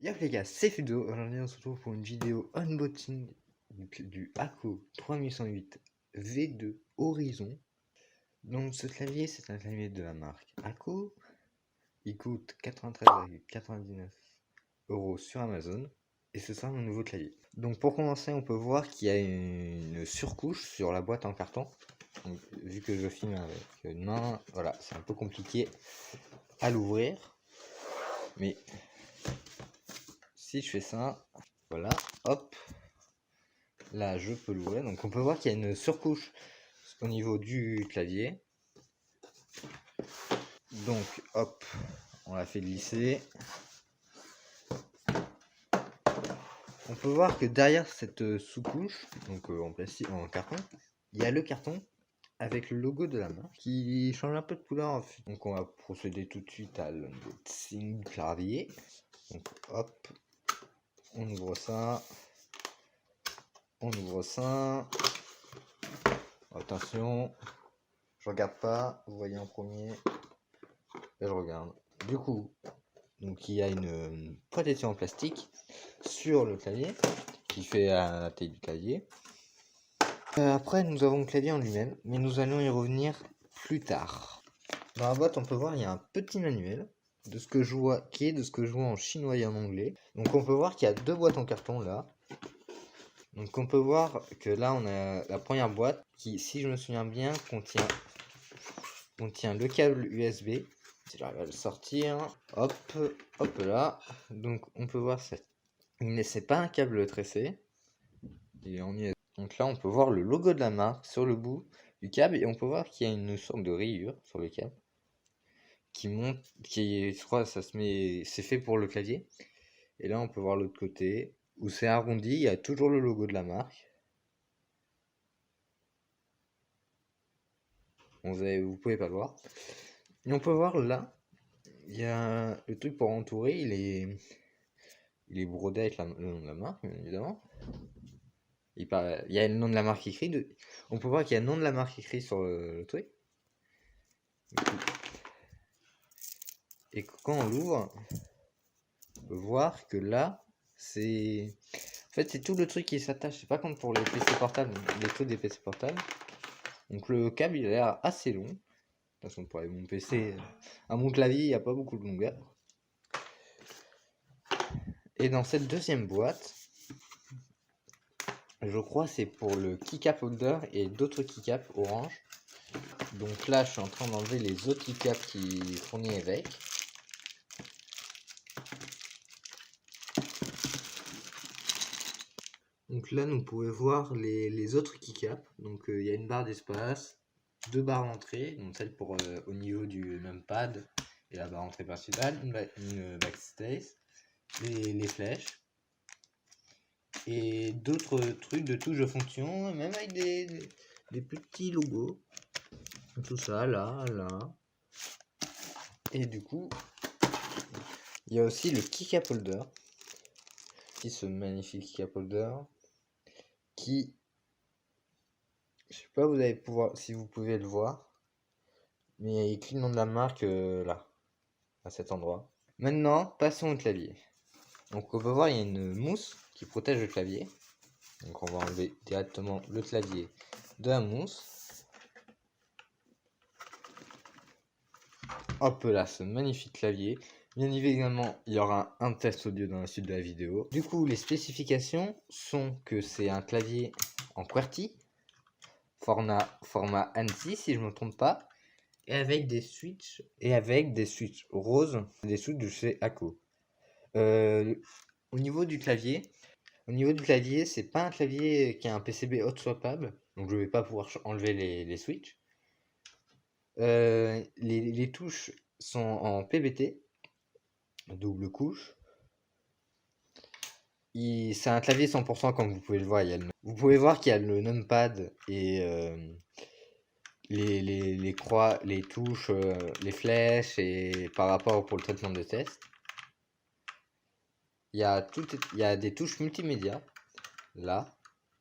Yo les gars, c'est Fudo. Aujourd'hui on se retrouve pour une vidéo unboxing du Akko 3808 V2 Horizon. Donc ce clavier, c'est un clavier de la marque Akko. Il coûte 93,99 € sur Amazon. Et ce sera mon nouveau clavier. Donc pour commencer, on peut voir qu'il y a une surcouche sur la boîte en carton. Donc, vu que je filme avec une main, voilà, c'est un peu compliqué à l'ouvrir. Mais si je fais ça, voilà, hop, là je peux l'ouvrir. Donc on peut voir qu'il y a une surcouche au niveau du clavier. Donc hop, on la fait glisser. On peut voir que derrière cette sous-couche, donc en plastique, en carton, il y a le carton avec le logo de la marque qui change un peu de couleur. Donc on va procéder tout de suite à l'unboxing du clavier. Donc hop, on ouvre ça. On ouvre ça. Attention, je regarde pas, vous voyez en premier. Et je regarde. Du coup, donc il y a une protection en plastique sur le clavier qui fait la taille du clavier. Après, nous avons le clavier en lui-même, mais nous allons y revenir plus tard. Dans la boîte, on peut voir il y a un petit manuel de ce que je vois, qui est de ce que je vois en chinois et en anglais. Donc on peut voir qu'il y a deux boîtes en carton là. Donc on peut voir que là on a la première boîte qui, si je me souviens bien, contient le câble USB. Si j'arrive à le sortir, hop, hop là. Donc on peut voir ça. C'est pas un câble tressé. Donc là on peut voir le logo de la marque sur le bout du câble et on peut voir qu'il y a une sorte de rayure sur le câble qui monte, je crois ça se met, c'est fait pour le clavier. Et là on peut voir l'autre côté où c'est arrondi, il y a toujours le logo de la marque. Vous pouvez pas le voir. Et on peut voir là, il y a le truc pour entourer, il est brodé avec le nom de la marque, bien évidemment. Il y a le nom de la marque écrit. On peut voir qu'il y a le nom de la marque écrit sur le truc. Et quand on l'ouvre, on peut voir que là, c'est... En fait, c'est tout le truc qui s'attache. C'est pas comme pour les PC portables, les trucs des PC portables. Donc le câble, il a l'air assez long. De toute façon, pour mon PC, à mon clavier, il n'y a pas beaucoup de longueur. Et dans cette deuxième boîte, je crois c'est pour le keycap holder et d'autres keycaps orange. Donc là, je suis en train d'enlever les autres keycaps qui fournit avec. Donc là, nous pouvons voir les autres keycaps. Donc il y a une barre d'espace, deux barres d'entrée, donc celle pour au niveau du numpad et la barre d'entrée principale, une backspace, les flèches et d'autres trucs de touches de fonction, même avec des petits logos. Tout ça là, là. Et du coup, il y a aussi le keycap holder, ce magnifique keycap holder qui, je sais pas, vous allez pouvoir, si vous pouvez le voir, mais il y a écrit le nom de la marque là, à cet endroit. Maintenant, passons au clavier. Donc on peut voir, il y a une mousse qui protège le clavier. Donc on va enlever directement le clavier de la mousse. Hop là, ce magnifique clavier. Bien évidemment, il y aura un test audio dans la suite de la vidéo. Du coup, les spécifications sont que c'est un clavier en QWERTY, format ANSI si je ne me trompe pas, et avec des switches roses, des switches de chez Akko. Au niveau du clavier, c'est pas un clavier qui a un PCB hot swappable, donc je vais pas pouvoir enlever les switches. Les touches sont en PBT, double couche. C'est un clavier 100% comme vous pouvez le voir. Vous pouvez voir qu'il y a le numpad et les croix, les touches, les flèches et par rapport pour le traitement de test. Il y a des touches multimédia là.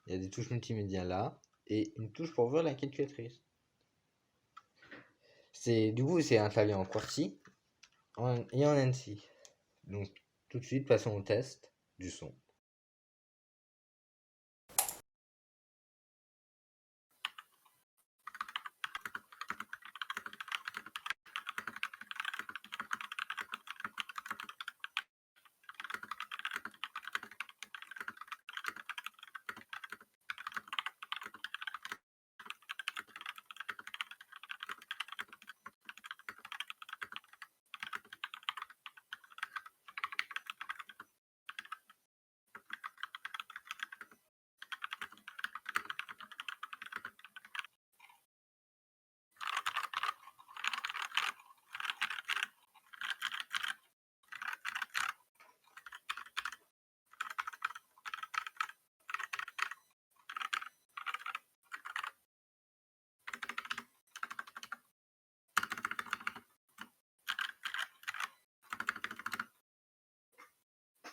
Il y a des touches multimédia là et une touche pour ouvrir la calculatrice. Du coup, c'est un clavier en QWERTY et en ANSI. Donc, tout de suite, passons au test du son.